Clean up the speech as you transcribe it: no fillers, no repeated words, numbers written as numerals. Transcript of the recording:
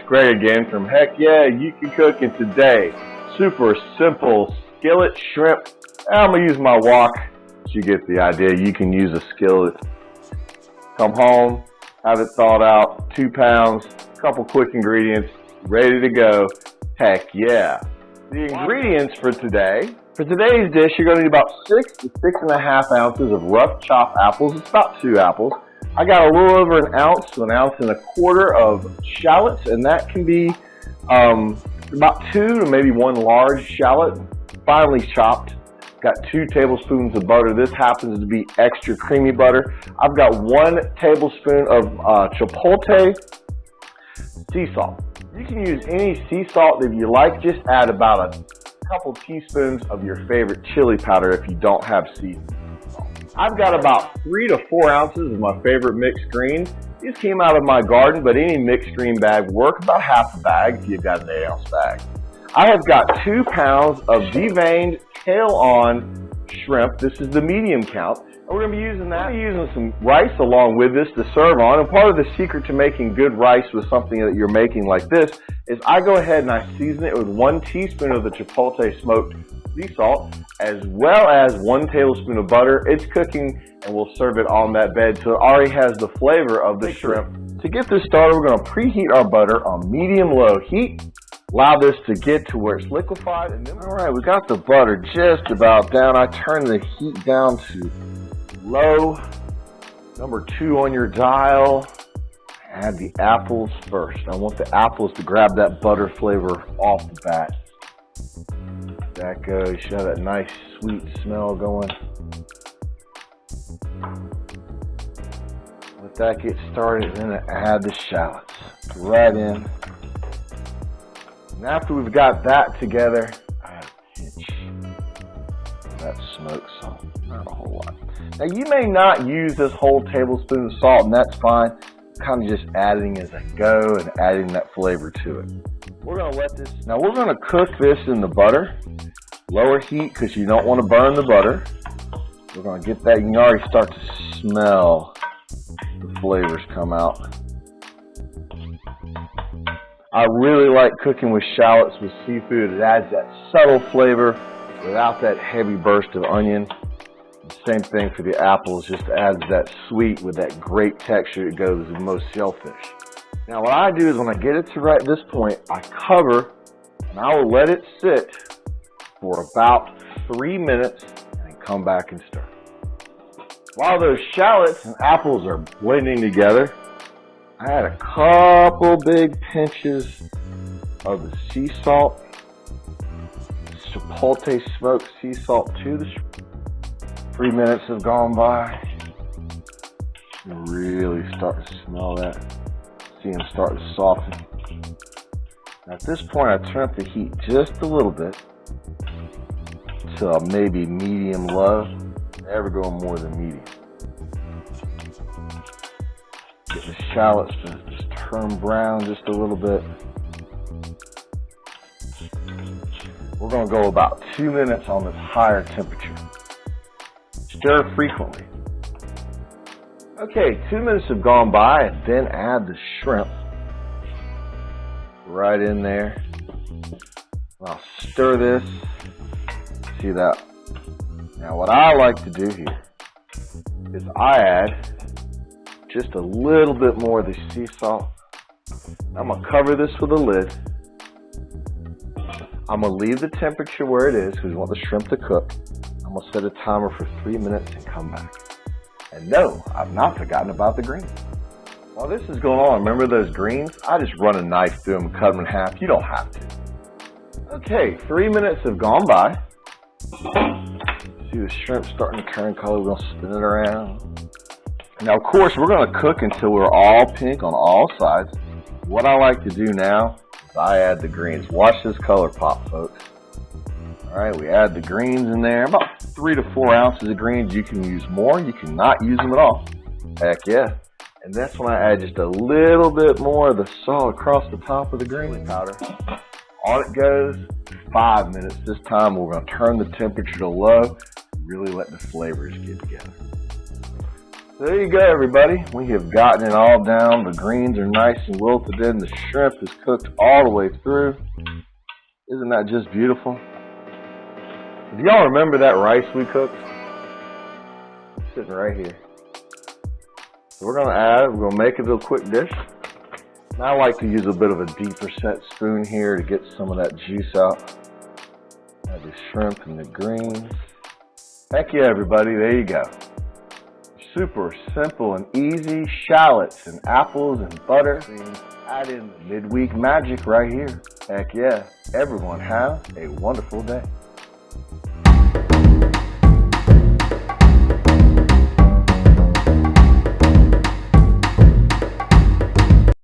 it's Greg again from Heck Yeah, You Can Cook It Today. Super simple skillet shrimp. I'm going to use my wok. You get the idea. You can use a skillet. Come home, have it thawed out, 2 pounds, couple quick ingredients, ready to go. Heck yeah. The ingredients for today's dish, you're going to need about 6 to 6.5 ounces of rough chopped apples. It's about 2 apples. I got a little over an ounce to an ounce and a quarter of shallots, and that can be about 2 to maybe 1 large shallot, finely chopped. Got 2 tablespoons of butter. This happens to be extra creamy butter. I've got 1 tablespoon of Chipotle sea salt. You can use any sea salt that you like. Just add about a couple teaspoons of your favorite chili powder if you don't have seasoning. I've got about 3 to 4 ounces of my favorite mixed greens. These came out of my garden, but any mixed green bag will work, about half a bag if you've got an 8-ounce bag. I have got 2 pounds of deveined tail-on shrimp. This is the medium count. And we're going to be using that. I'm using some rice along with this to serve on. And part of the secret to making good rice with something that you're making like this is I go ahead and I season it with 1 teaspoon of the Chipotle Smokes Sea Salt, as well as 1 tablespoon of butter. It's cooking, and we'll serve it on that bed, so it already has the flavor of the shrimp. To get this started, we're going to preheat our butter on medium-low heat. Allow this to get to where it's liquefied. And then, all right, we got the butter just about down. I turn the heat down to low, number 2 on your dial. Add the apples first. I want the apples to grab that butter flavor off the bat. That goes, you have that nice sweet smell going. Let that get started, and then add the shallots right in. And after we've got that together, add a pinch of that smoked salt, not a whole lot. Now you may not use this whole tablespoon of salt, and that's fine. Kind of just adding as I go and adding that flavor to it. We're going to let this, now we're going to cook this in the butter, lower heat because you don't want to burn the butter. We're going to get that, you can already start to smell the flavors come out. I really like cooking with shallots with seafood. It adds that subtle flavor without that heavy burst of onion. The same thing for the apples, just adds that sweet with that great texture it goes with most shellfish. Now what I do is when I get it to right this point, I cover and I will let it sit for about 3 minutes and come back and stir. While those shallots and apples are blending together, I add a couple big pinches of the sea salt, Chipotle Smokes Sea Salt to the shrimp. 3 minutes have gone by. You really start to smell that. See them start to soften. Now at this point, I turn up the heat just a little bit to maybe medium-low. Never go more than medium. Get the shallots to just turn brown just a little bit. We're going to go about 2 minutes on this higher temperature. Stir frequently. Okay, 2 minutes have gone by, and then add the shrimp right in there. I'll stir this. See that? Now what I like to do here is I add just a little bit more of the sea salt. I'm going to cover this with a lid. I'm going to leave the temperature where it is because we want the shrimp to cook. I'm going to set a timer for 3 minutes and come back. And no, I've not forgotten about the greens. While this is going on, remember those greens? I just run a knife through them and cut them in half. You don't have to. Okay, 3 minutes have gone by. See the shrimp starting to turn color. We're going to spin it around. Now, of course, we're going to cook until we're all pink on all sides. What I like to do now is I add the greens. Watch this color pop, folks. All right, we add the greens in there. About 3 to 4 ounces of greens. You can use more. You can not use them at all. Heck yeah. And that's when I add just a little bit more of the salt across the top of the green powder. On it goes. 5 minutes. This time we're going to turn the temperature to low and really let the flavors get together. There you go, everybody. We have gotten it all down. The greens are nice and wilted in. The shrimp is cooked all the way through. Isn't that just beautiful? Do y'all remember that rice we cooked? It's sitting right here. So we're going to add it. We're going to make it a quick dish. And I like to use a bit of a deeper set spoon here to get some of that juice out. Add the shrimp and the greens. Heck yeah, everybody. There you go. Super simple and easy shallots and apples and butter. Add in the midweek magic right here. Heck yeah. Everyone have a wonderful day.